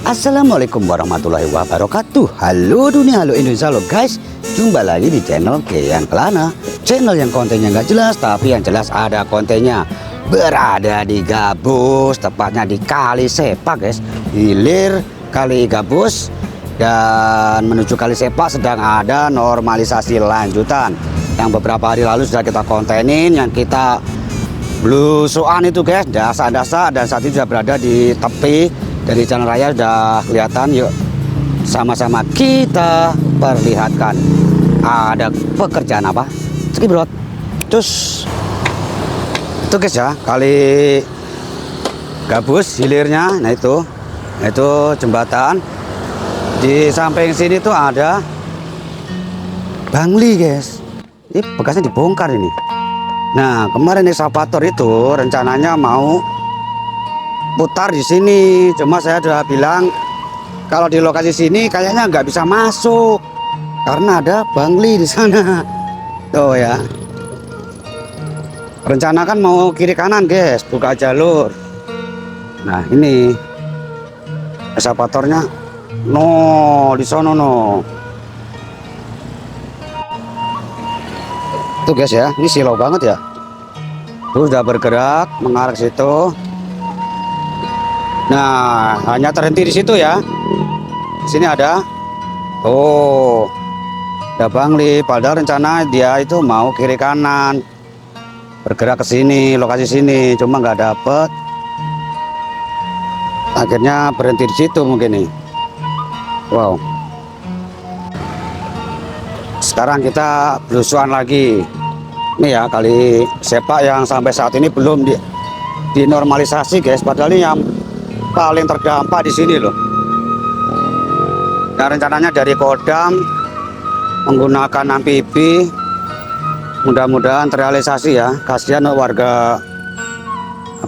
Assalamualaikum warahmatullahi wabarakatuh. Halo dunia, halo Indonesia, halo guys. Jumpa lagi di channel Kean Kelana, channel yang kontennya nggak jelas tapi yang jelas ada kontennya. Berada di Gabus, tepatnya di Kali Sepak guys, hilir Kali Gabus. Dan menuju Kali Sepak sedang ada normalisasi lanjutan yang beberapa hari lalu sudah kita kontenin, yang kita belusuan itu guys, dasa-dasa, dan saat ini sudah berada di tepi dari jalan raya, sudah kelihatan. Yuk sama-sama kita perlihatkan ada pekerjaan apa. Cekibrot. Terus itu guys ya, Kali Gabus hilirnya. Nah itu jembatan. Di samping sini tuh ada Bangli guys. Ini bekasnya dibongkar ini. Nah, kemarin ekskavator itu rencananya mau putar di sini. Cuma saya sudah bilang kalau di lokasi sini kayaknya nggak bisa masuk karena ada Bangli di sana. Tuh ya. Rencana kan mau kiri kanan guys, buka jalur. Nah, ini ekskavatornya no di sono no. Tuh guys ya, ini silau banget ya. Tuh sudah bergerak mengarah ke situ. Nah, hanya terhenti di situ ya. Di sini ada. Oh, ada Bangli. Padahal rencana dia itu mau kiri kanan, bergerak ke sini, lokasi sini. Cuma nggak dapet. Akhirnya berhenti di situ mungkin nih. Wow. Sekarang kita belusuan lagi. Ini ya Kali Sepak yang sampai saat ini belum dinormalisasi guys. Padahal ini yang paling terdampak di sini loh. Dan rencananya dari Kodam menggunakan amfibi, mudah-mudahan terrealisasi ya. Kasihan warga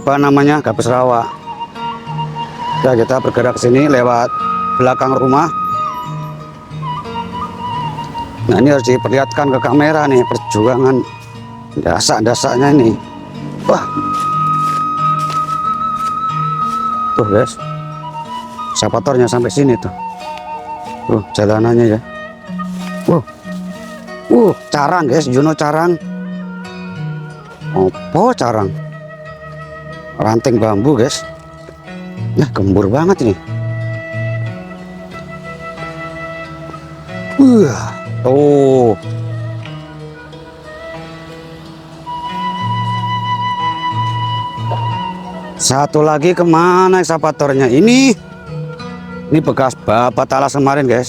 Gabus Rawa. Ya, kita bergerak ke sini lewat belakang rumah. Nah, ini harus diperlihatkan ke kamera nih, perjuangan dasak-dasaknya ini. Wah, tuh guys, ekskavatornya sampai sini tuh. Tuh jalanannya ya. Carang guys, Juno carang. Opo carang? Ranting bambu guys. Nah, gembur banget ini. Oh. Satu lagi kemana ekskavatornya ini? Ini bekas babat alas kemarin guys.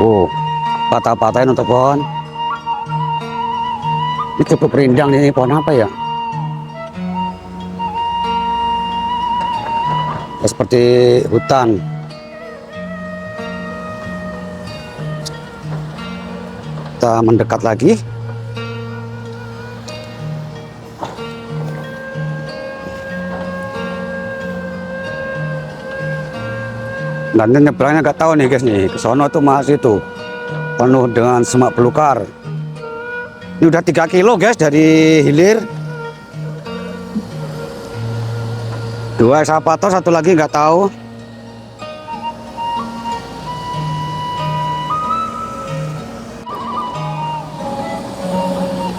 Oh, patah-patahin untuk pohon. Ini cukup rindang ini, pohon apa ya? Seperti hutan. Kita mendekat lagi. Dan nyebrangnya nggak tahu nih guys nih, ke sono tuh masih tuh penuh dengan semak belukar. Ini udah 3 kilo guys dari hilir. 2 ekskavator, satu lagi nggak tahu.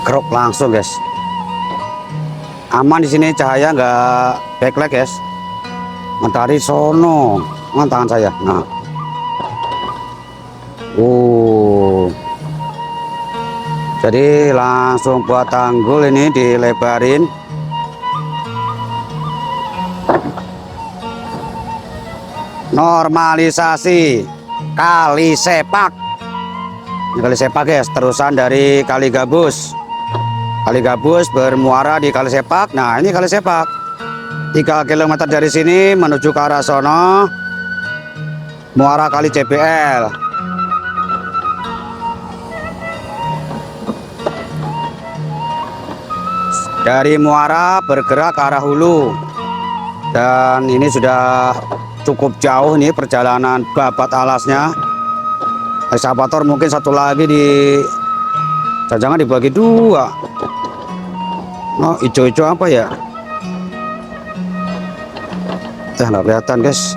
Keruk langsung guys. Aman di sini, cahaya nggak backlight guys. Matahari sono, tangan saya. Nah, jadi langsung buat tanggul ini dilebarin. Normalisasi Kali Sepak. Ini Kali Sepak guys, terusan dari Kali Gabus. Kali Gabus bermuara di Kali Sepak. Nah, ini Kali Sepak 3 km dari sini menuju ke arah sono, muara Kali CBL. Dari muara bergerak ke arah hulu. Dan ini sudah cukup jauh nih perjalanan babat alasnya. Ekskavator mungkin satu lagi jangan dibagi 2. Oh, hijau-hijau apa ya? Nggak kelihatan guys.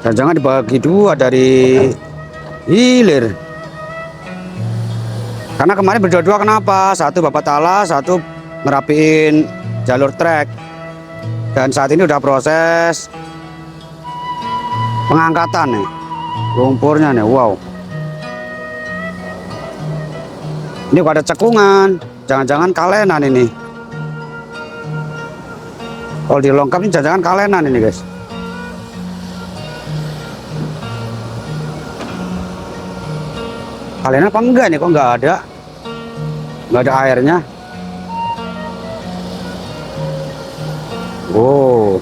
Jangan dibagi dua dari hilir. Karena kemarin berdua-dua kenapa? Satu bapak tala, satu ngerapiin jalur trek. Dan saat ini udah proses pengangkatan nih lumpurnya nih. Wow. Ini kok ada cekungan. Jangan-jangan kalenan ini. Kalau dilongkap ini jangan-jangan kalenan ini guys. Kalenan apa enggak nih? Kok nggak ada? Nggak ada airnya. Oh.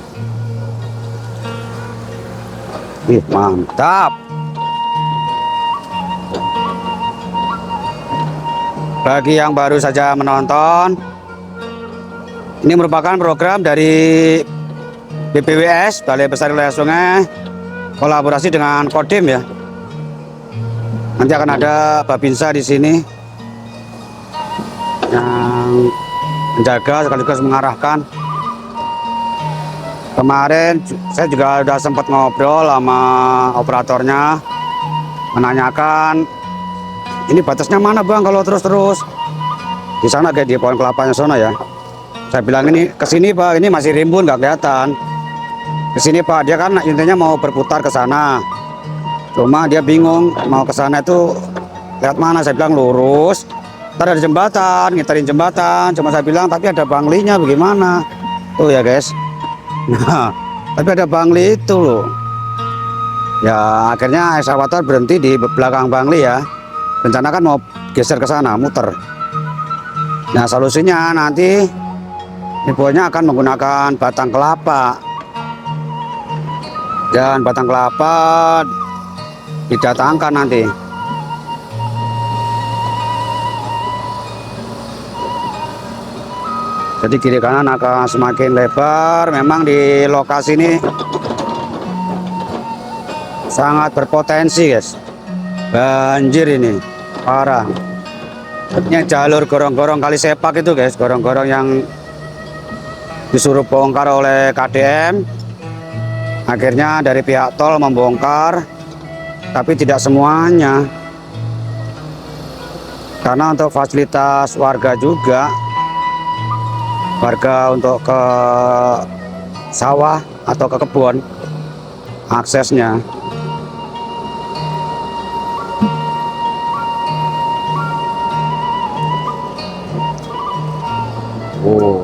Ih, mantap. Bagi yang baru saja menonton, ini merupakan program dari BPWS, Balai Besar Wilayah Sungai, kolaborasi dengan Kodim ya. Nanti akan ada Babinsa di sini yang menjaga sekaligus mengarahkan. Kemarin saya juga sudah sempat ngobrol sama operatornya, menanyakan ini batasnya mana bang kalau terus-terus di sana kayak di pohon kelapanya sana ya. Saya bilang ini kesini pak, ini masih rimbun nggak kelihatan. Kesini pak, dia kan intinya mau berputar ke sana. Cuma dia bingung mau ke sana itu lihat mana. Saya bilang lurus, ntar ada jembatan, ngiterin jembatan. Cuma saya bilang tapi ada banglinya bagaimana? Tuh ya guys. Nah, tapi ada bangli itu loh. Ya akhirnya eskavator berhenti di belakang bangli ya. Rencana kan mau geser ke sana, muter. Nah solusinya nanti ibunya akan menggunakan batang kelapa. Dan batang kelapa didatangkan nanti. Jadi kiri kanan akan semakin lebar. Memang di lokasi ini sangat berpotensi guys. Banjir ini parah. Ini jalur gorong-gorong kali sepak itu guys, gorong-gorong yang disuruh bongkar oleh KDM. Akhirnya dari pihak tol membongkar, tapi tidak semuanya. Karena untuk fasilitas warga juga, warga untuk ke sawah atau ke kebun, aksesnya. Oh,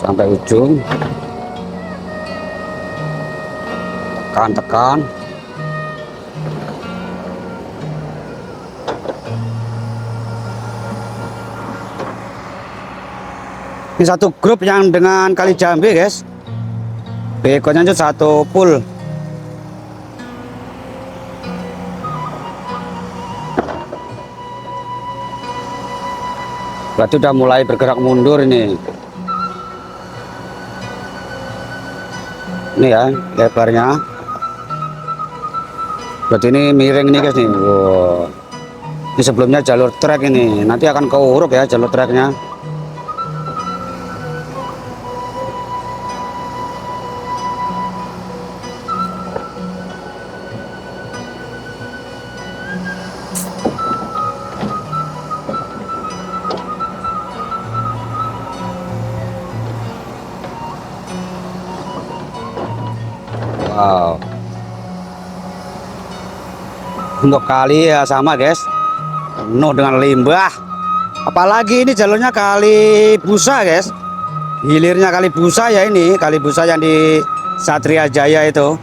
sampai ujung, tekan-tekan. Ini satu grup yang dengan Kali Jambe guys. Begonya itu satu pool. Berarti udah mulai bergerak mundur ini. Ini ya lebarnya. Berarti ini miring nih guys nih. Wow. Ini sebelumnya jalur trek ini. Nanti akan keuruk ya jalur treknya. Wow. Untuk kali ya sama guys, penuh dengan limbah. Apalagi ini jalurnya Kali Busa guys. Hilirnya Kali Busa ya, ini Kali Busa yang di Satria Jaya itu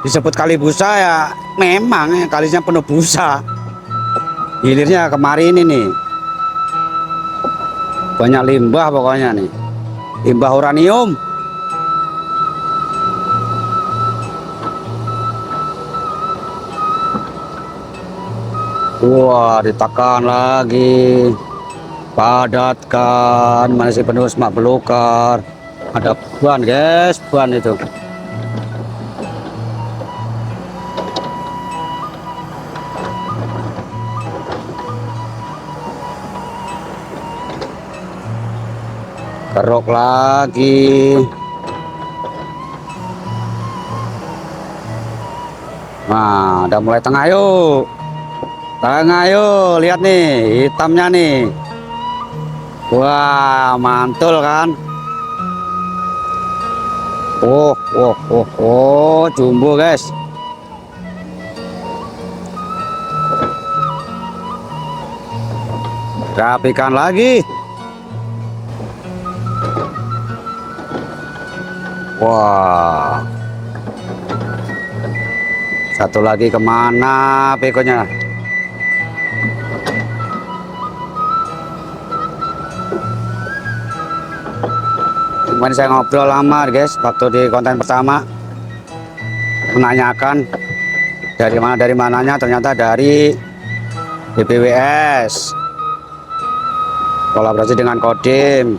disebut Kali Busa ya. Memang kalinya penuh busa. Hilirnya kemarin ini nih, banyak limbah pokoknya nih, limbah uranium. Wah, ditekan lagi, padatkan, masih penuh semak belukar. Ada ban guys, ban itu. Keruk lagi. Nah, udah mulai tengah yuk. Tengah yuk, lihat nih hitamnya nih. Wah, mantul kan? Jumbo guys. Rapikan lagi. Wah. Satu lagi kemana begonya? Kemarin saya ngobrol lama guys, waktu di konten pertama menanyakan dari mananya, ternyata dari BPWS kolaborasi dengan Kodim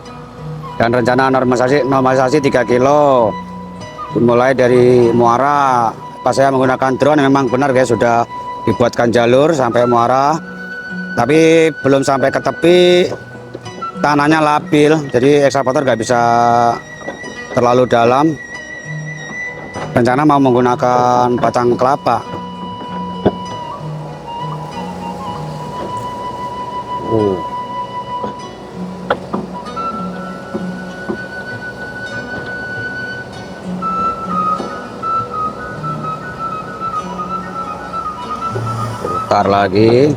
dan rencana normalisasi 3 kilo dimulai dari Muara. Pas saya menggunakan drone memang benar guys, sudah dibuatkan jalur sampai Muara, tapi belum sampai ke tepi, tanahnya labil, jadi ekskavator nggak bisa terlalu dalam. Rencana mau menggunakan batang kelapa. Putar lagi.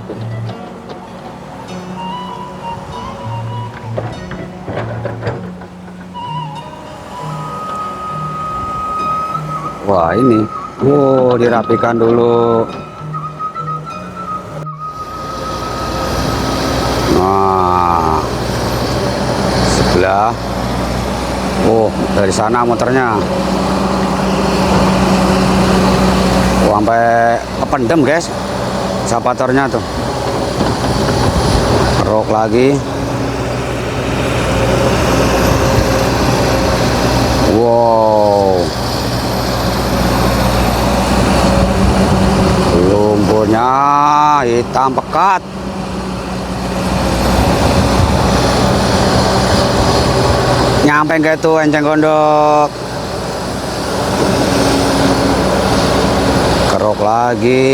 Wah ini, dirapikan dulu. Nah, sebelah. Dari sana muternya. Sampai kependem guys, ekskavatornya tuh. Keruk lagi. Wow. Lumpurnya hitam pekat. Nyampe ke itu enceng gondok. Keruk lagi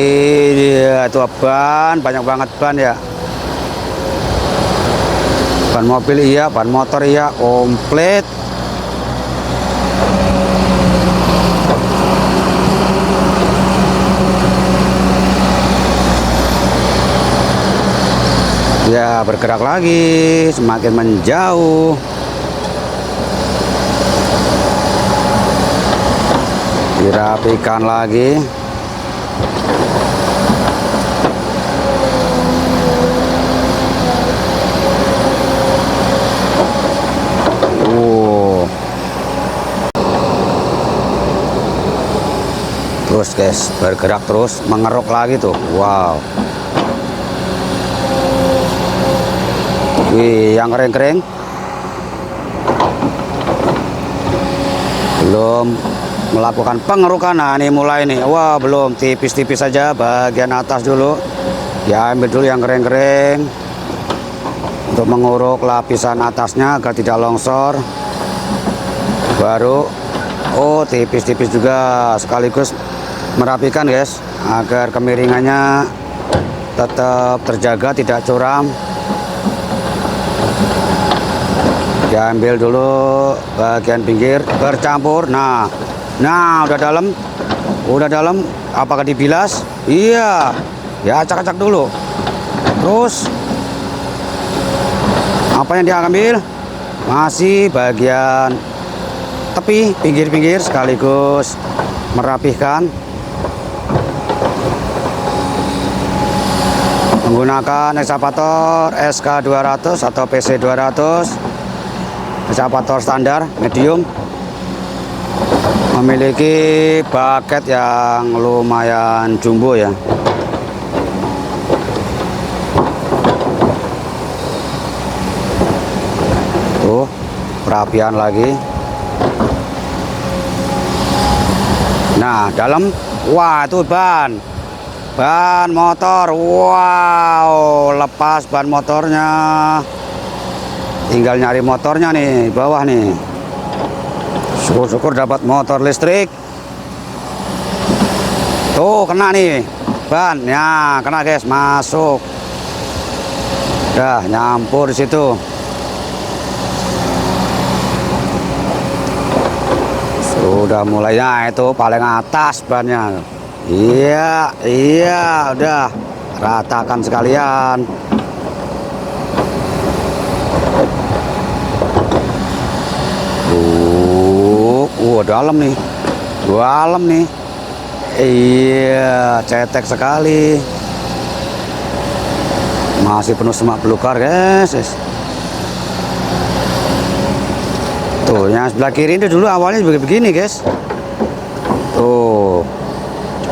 dia, itu ban, banyak banget ban ya. Ban mobil iya, ban motor iya, komplit. Ya, bergerak lagi, semakin menjauh. Dirapikan lagi. Terus guys, bergerak terus, mengeruk lagi tuh. Wow. Wih, yang kering-kering belum melakukan pengerukan. Nah ini mulai nih. Wah, belum, tipis-tipis saja bagian atas dulu. Ya, ambil dulu yang kering-kering untuk menguruk lapisan atasnya agar tidak longsor. Baru tipis-tipis juga, sekaligus merapikan guys, agar kemiringannya tetap terjaga, tidak curam. Diambil dulu bagian pinggir, bercampur. Nah udah dalam. Apakah dibilas? Iya ya, acak-acak dulu. Terus apa yang diambil? Masih bagian tepi, pinggir-pinggir, sekaligus merapihkan menggunakan ekskavator SK200 atau PC200, ekskavator standar medium, memiliki bucket yang lumayan jumbo ya. Tuh, perapian lagi. Nah, dalam, wah itu ban motor. Wow, lepas ban motornya. Tinggal nyari motornya nih, bawah nih. Syukur-syukur dapat motor listrik. Tuh kena nih ban, ya kena guys, masuk. Dah nyampur di situ. Sudah mulainya itu paling atas bannya. Iya, iya, udah ratakan sekalian. Dalam nih, dalam nih. Iya, cetek sekali. Masih penuh semak belukar guys. Tuh, yang sebelah kiri ini dulu awalnya begini guys. Tuh,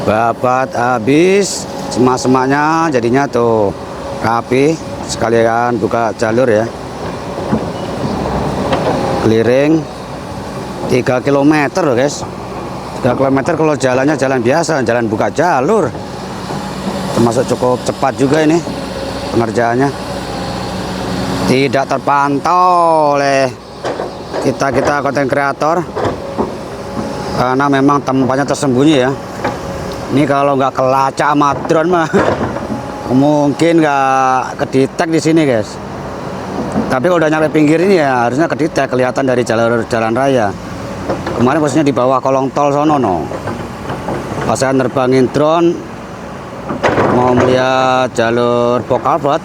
babat habis semak-semaknya, jadinya tuh rapi. Sekalian buka jalur ya. Keliling 3 km loh guys. 3 km kalau jalannya jalan biasa, jalan buka jalur. Termasuk cukup cepat juga ini pengerjaannya. Tidak terpantau oleh kita konten kreator karena memang tempatnya tersembunyi ya. Ini kalau nggak kelacak sama drone mah mungkin nggak kedetek di sini guys. Tapi kalau udah nyampe pinggir ini ya harusnya kedetek, kelihatan dari jalur jalan raya. Kemarin posisinya di bawah kolong tol sono no. Pas saya nerbangin drone mau melihat jalur Pokalpot,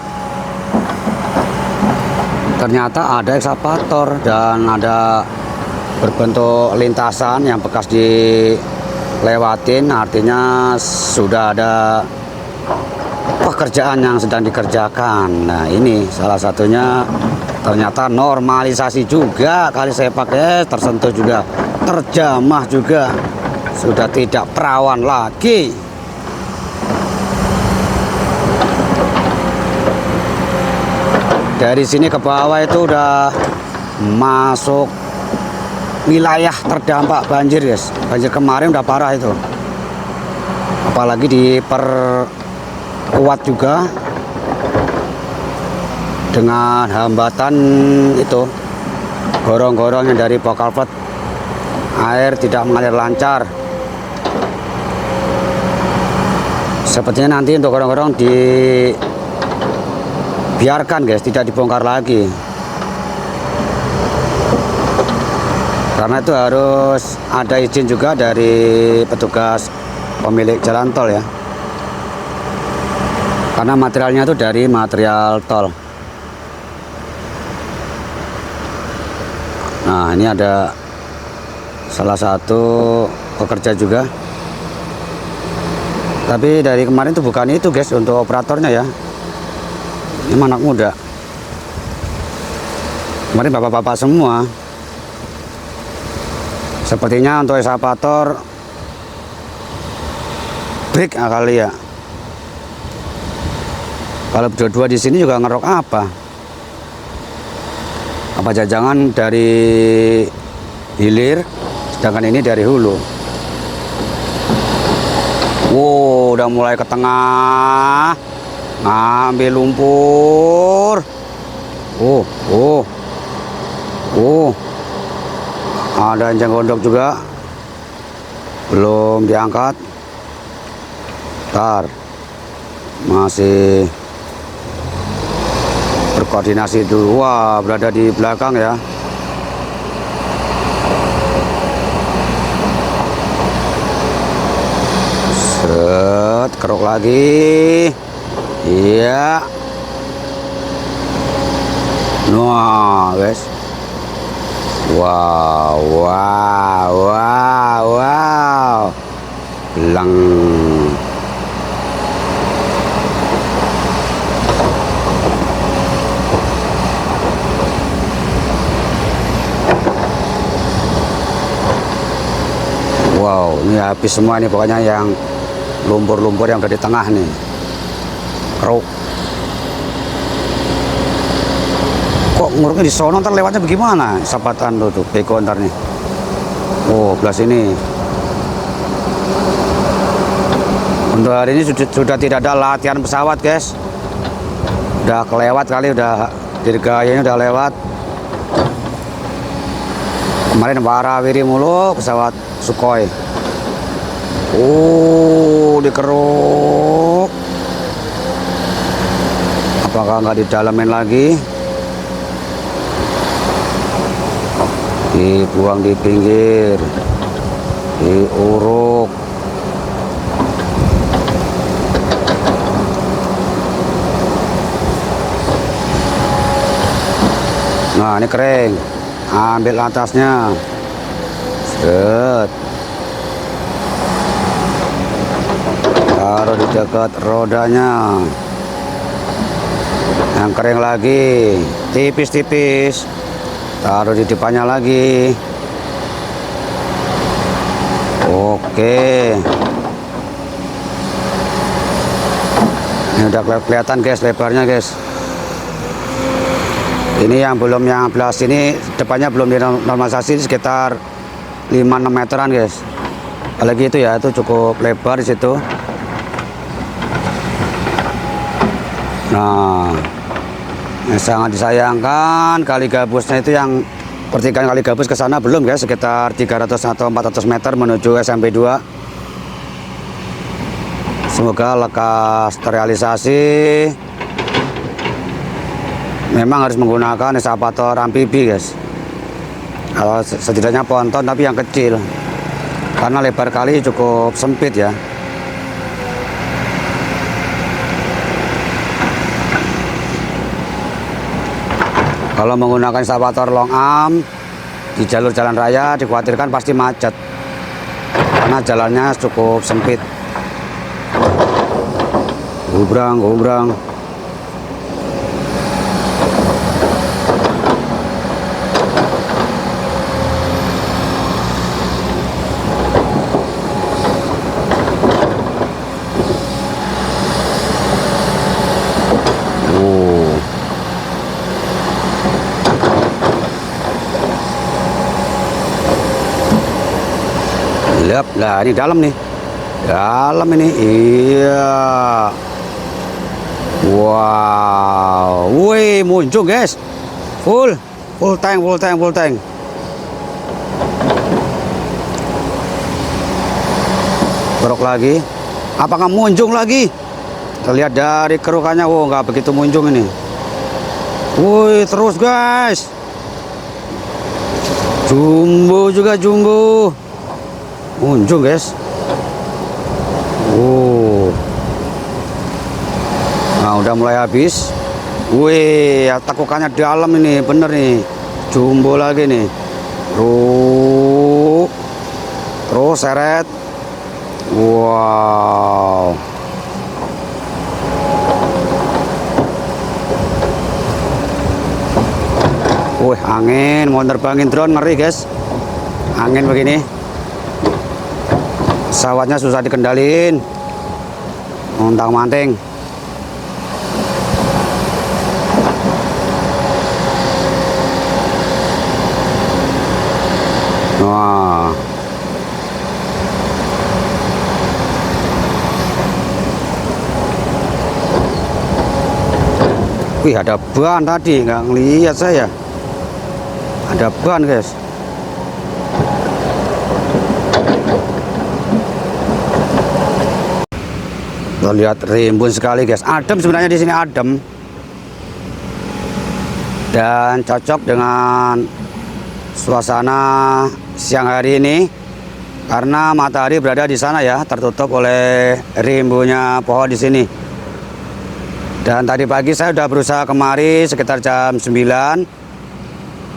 ternyata ada ekskavator dan ada berbentuk lintasan yang bekas dilewatin, artinya sudah ada pekerjaan yang sedang dikerjakan. Nah ini salah satunya, ternyata normalisasi juga kali saya pakai, tersentuh juga, terjamah juga, sudah tidak perawan lagi. Dari sini ke bawah itu udah masuk wilayah terdampak banjir guys. Banjir kemarin udah parah itu, apalagi diperkuat juga dengan hambatan itu gorong-gorong yang dari Pokalpot. Air tidak mengalir lancar. Sepertinya nanti untuk gorong-gorong dibiarkan guys, tidak dibongkar lagi. Karena itu harus ada izin juga dari petugas pemilik jalan tol ya. Karena materialnya itu dari material tol. Nah ini ada salah satu pekerja juga. Tapi dari kemarin itu bukan itu guys untuk operatornya ya. Ini anak muda. Kemarin bapak-bapak semua. Sepertinya untuk eskavator break kali ya. Kalau berdua di sini juga ngerok apa? Apa jangan dari hilir, sedangkan ini dari hulu. Wow, udah mulai ke tengah, ngambil lumpur. Ada anjing gondok juga, belum diangkat. Ntar masih berkoordinasi dulu. Wah, berada di belakang ya. Set, keruk lagi. Iya. Nah, guys. Wow. Lang. Wow, ini habis semua nih pokoknya, yang lumpur-lumpur yang ada di tengah nih. Keruk. Kok nguruknya di sono, ntar lewatnya bagaimana? Sapatan tuh beko ntar nih. Oh, belah sini. Untuk hari ini sudah tidak ada latihan pesawat guys. Udah kelewat kali, udah dirgayanya udah lewat. Kemarin warawiri mulu pesawat Sukhoi. Dikeruk. Apakah nggak didalemin lagi? Dibuang di pinggir, diuruk. Nah, ini kering. Ambil atasnya. Set. Taruh di dekat rodanya. Yang kering lagi, tipis-tipis. Taruh di depannya lagi. Oke. Ini udah kelihatan guys, lebarnya guys. Ini yang belum, yang belah sini depannya belum dinormalisasi, sekitar 5-6 meteran guys. Apalagi itu ya, itu cukup lebar di situ. Nah, yang sangat disayangkan kali gabusnya itu, yang pertigaan kali gabus ke sana belum guys, sekitar 300 atau 400 meter menuju SMP 2. Semoga lekas terrealisasi. Memang harus menggunakan eskavator amfibi guys. Kalau setidaknya ponton tapi yang kecil, karena lebar kali cukup sempit ya. Kalau menggunakan eskavator long arm di jalur jalan raya dikhawatirkan pasti macet, karena jalannya cukup sempit. Gubrang. Nah, ini dalam nih. Dalam ini. Iya. Wow. Wih, muncul guys. Full tank. Keruk lagi. Apakah muncul lagi? Terlihat dari kerukannya. Wow, nggak begitu muncul ini. Wih, terus guys. Jumbo juga jumbo. Muncul guys. Nah, udah mulai habis. Wih, takukannya dalam ini, bener nih. Jumbo lagi nih. Terus seret. Wow. Wih, angin mau terbangin drone, ngeri guys. Angin begini. Pesawatnya susah dikendaliin, montang-manting. Wah. Wih, ada ban tadi, nggak ngelihat saya. Ada ban guys. Lihat rimbun sekali guys, adem sebenarnya di sini, adem dan cocok dengan suasana siang hari ini karena matahari berada di sana ya, tertutup oleh rimbunnya pohon di sini. Dan tadi pagi saya sudah berusaha kemari sekitar jam 9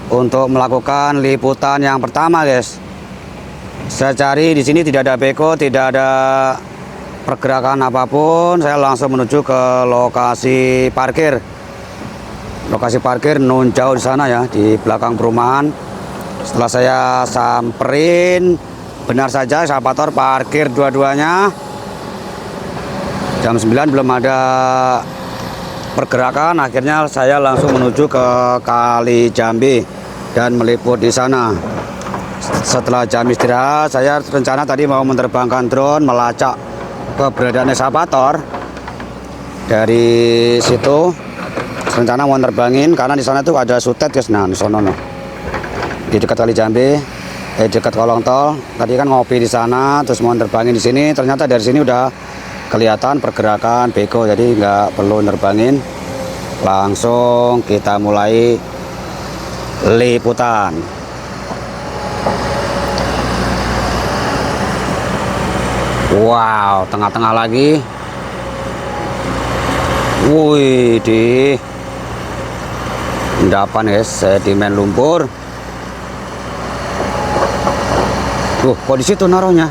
untuk melakukan liputan yang pertama guys. Saya cari di sini tidak ada beko, tidak ada pergerakan apapun. Saya langsung menuju ke lokasi parkir. Lokasi parkir non jauh di sana ya, di belakang perumahan. Setelah saya samperin, benar saja eskavator parkir dua-duanya. Jam 9 belum ada pergerakan. Akhirnya saya langsung menuju ke Kali Jambi dan meliput di sana. Setelah jam istirahat, saya rencana tadi mau menerbangkan drone melacak keberadaan eskavator. Dari situ rencana mau nerbangin karena di sana tuh ada sutet guys. Nah, di sana. di dekat Kali Jambe, dekat kolong tol. Tadi kan ngopi di sana, terus mau nerbangin di sini. Ternyata dari sini udah kelihatan pergerakan beko, jadi nggak perlu nerbangin. Langsung kita mulai liputan. Wow, tengah-tengah lagi. Wih, di endapan guys, sedimen lumpur. Kok di situ naruhnya?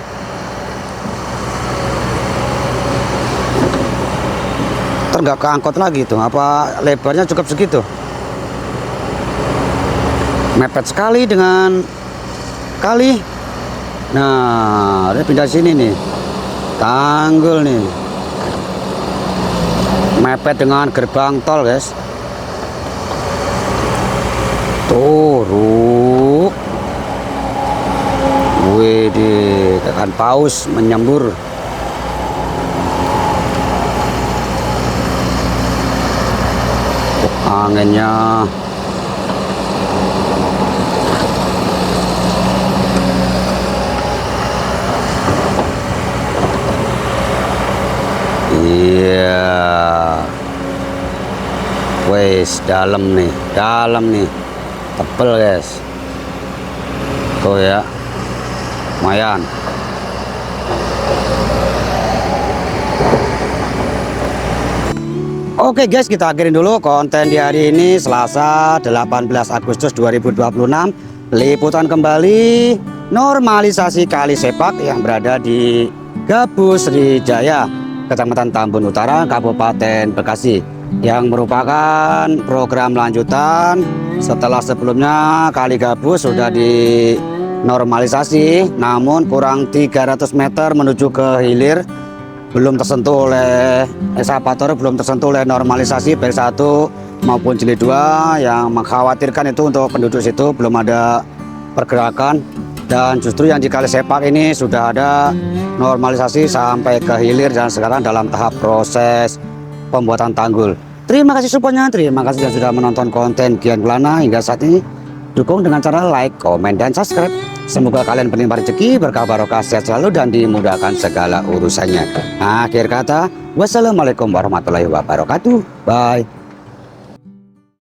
Nggak keangkut lagi tuh, apa lebarnya cukup segitu? Mepet sekali dengan kali. Nah, dia pindah sini nih, tanggul nih, mepet dengan gerbang tol guys. Tuh, wih, di tekan paus menyembur. Anginnya iya, wes dalam nih, tebel guys. Tuh ya, lumayan. Oke guys, kita akhirin dulu konten di hari ini, Selasa 18 Agustus 2026. Liputan kembali normalisasi Kali Sepak yang berada di Gabus Srijaya, Kecamatan Tambun Utara, Kabupaten Bekasi, yang merupakan program lanjutan setelah sebelumnya Kali Gabus sudah dinormalisasi, namun kurang 300 meter menuju ke hilir belum tersentuh oleh eskavator, belum tersentuh oleh normalisasi baik 1 maupun jilid 2, yang mengkhawatirkan itu untuk penduduk situ belum ada pergerakan. Dan justru yang di Kali Sepak ini sudah ada normalisasi sampai ke hilir dan sekarang dalam tahap proses pembuatan tanggul. Terima kasih supportnya, terima kasih yang sudah menonton konten Gian Kelana hingga saat ini. Dukung dengan cara like, komen, dan subscribe. Semoga kalian berlimpah rezeki, berkah barokah, sehat selalu, dan dimudahkan segala urusannya. Akhir kata, wassalamualaikum warahmatullahi wabarakatuh. Bye.